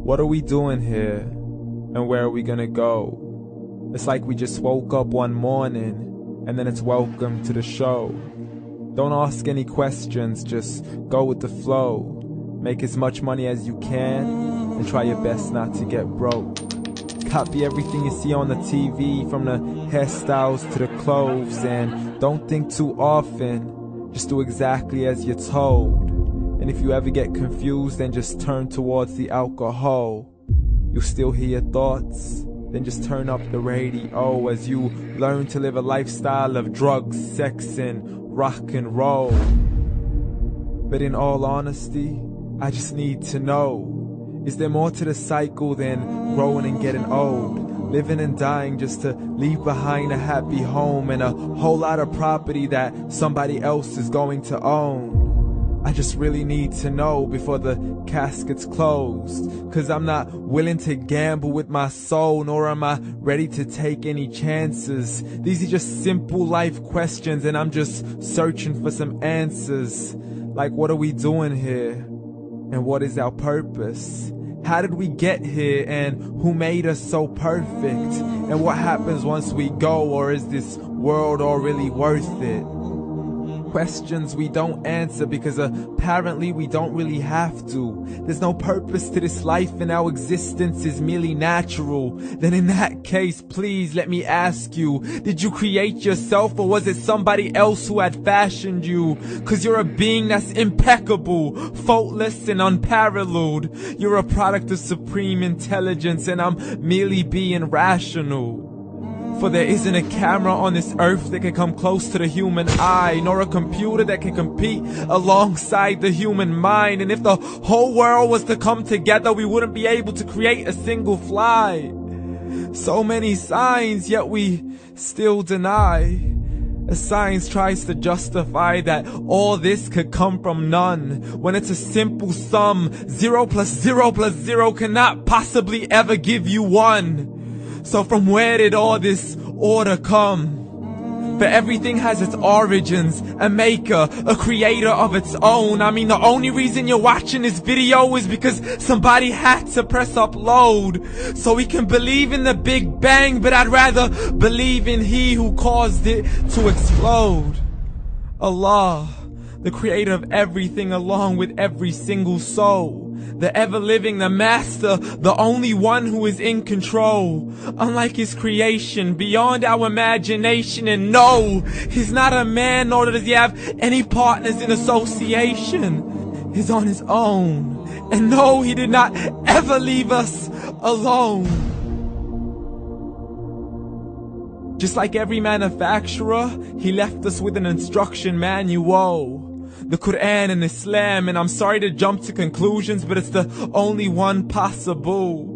What are we doing here? And where are we gonna go? It's like we just woke up one morning, and then it's welcome to the show. Don't ask any questions, just go with the flow. Make as much money as you can, and try your best not to get broke. Copy everything you see on the TV, from the hairstyles to the clothes, and don't think too often, just do exactly as you're told. And if you ever get confused, then just turn towards the alcohol. You'll still hear your thoughts, then just turn up the radio as you learn to live a lifestyle of drugs, sex, and rock and roll. But in all honesty, I just need to know, is there more to the cycle than growing and getting old? Living and dying just to leave behind a happy home and a whole lot of property that somebody else is going to own. I just really need to know before the casket's closed, 'cause I'm not willing to gamble with my soul, nor am I ready to take any chances. These are just simple life questions, and I'm just searching for some answers. Like, what are we doing here? And what is our purpose? How did we get here, and who made us so perfect? And what happens once we go, or is this world all really worth it? Questions we don't answer because apparently we don't really have to. There's no purpose to this life and our existence is merely natural. Then in that case, please let me ask you, did you create yourself, or was it somebody else who had fashioned you? 'Cause you're a being that's impeccable, faultless and unparalleled. You're a product of supreme intelligence, and I'm merely being rational. For there isn't a camera on this earth that can come close to the human eye, nor a computer that can compete alongside the human mind. And if the whole world was to come together, we wouldn't be able to create a single fly. So many signs, yet we still deny. As science tries to justify that all this could come from none, when it's a simple sum. 0 plus 0 plus 0 cannot possibly ever give you 1. So from where did all this order come? For everything has its origins, a maker, a creator of its own. I mean, the only reason you're watching this video is because somebody had to press upload. So we can believe in the Big Bang, but I'd rather believe in He who caused it to explode. Allah, the creator of everything along with every single soul. The ever-living, the master, the only one who is in control. Unlike his creation, beyond our imagination. And no, he's not a man, nor does he have any partners in association. He's on his own. And no, he did not ever leave us alone. Just like every manufacturer, he left us with an instruction manual. The Quran and Islam, and I'm sorry to jump to conclusions, but it's the only one possible.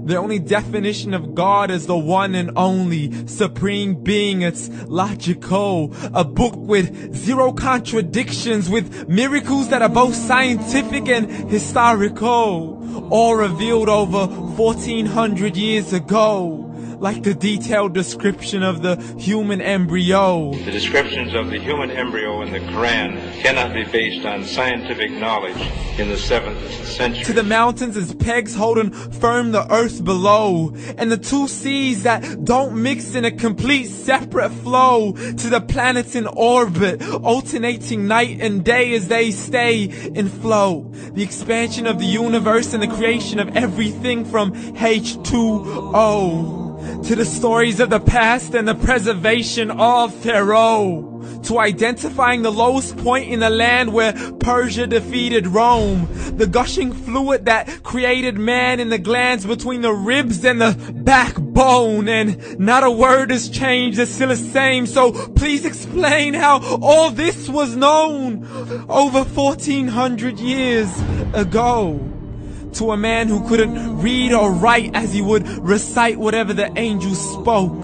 The only definition of God is the one and only supreme being. It's logical, a book with 0 contradictions, with miracles that are both scientific and historical, all revealed over 1400 years ago. Like the detailed description of the human embryo. The descriptions of the human embryo in the Quran cannot be based on scientific knowledge in the 7th century. To the mountains as pegs holding firm the earth below, and the 2 seas that don't mix in a complete separate flow. To the planets in orbit, alternating night and day as they stay in flow. The expansion of the universe and the creation of everything from H2O. To the stories of the past and the preservation of Pharaoh. To identifying the lowest point in the land where Persia defeated Rome. The gushing fluid that created man in the glands between the ribs and the backbone. And not a word has changed, it's still the same. So please explain how all this was known over 1400 years ago. To a man who couldn't read or write as he would recite whatever the angels spoke.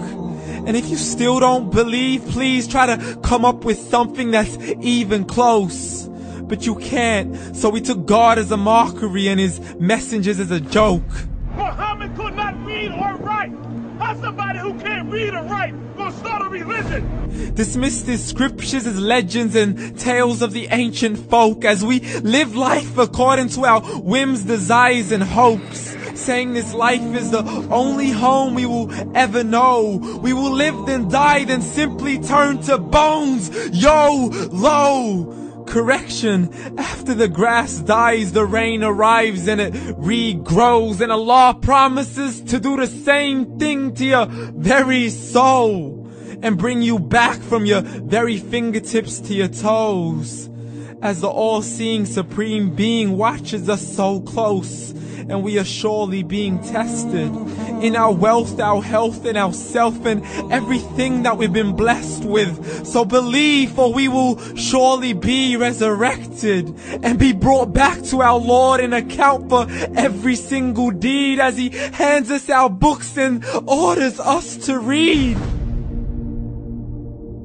And if you still don't believe, please try to come up with something that's even close. But you can't, so we took God as a mockery and his messengers as a joke. Muhammad could not read or write. How's somebody who can't read or write gonna start a religion? Dismiss these scriptures as legends and tales of the ancient folk as we live life according to our whims, desires, and hopes. saying this life is the only home we will ever know. We will live then die then simply turn to bones. YOLO! Correction, after the grass dies, the rain arrives and it regrows, and Allah promises to do the same thing to your very soul and bring you back from your very fingertips to your toes, as the all-seeing supreme being watches us so close, and we are surely being tested in our wealth, our health, and our self, and everything that we've been blessed with. So believe, for we will surely be resurrected and be brought back to our Lord and account for every single deed, as He hands us our books and orders us to read.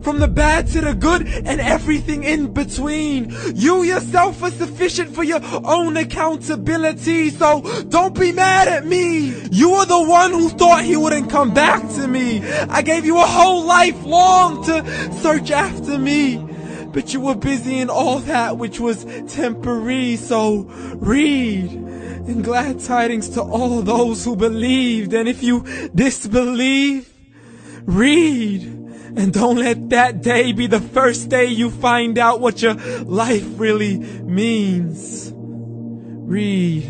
From the bad to the good and everything in between. You yourself are sufficient for your own accountability, so don't be mad at me. You are the one who thought He wouldn't come back to me. I gave you a whole life long to search after me, but you were busy in all that which was temporary. So read, and glad tidings to all those who believed. And if you disbelieve, read. And don't let that day be the first day you find out what your life really means. Read.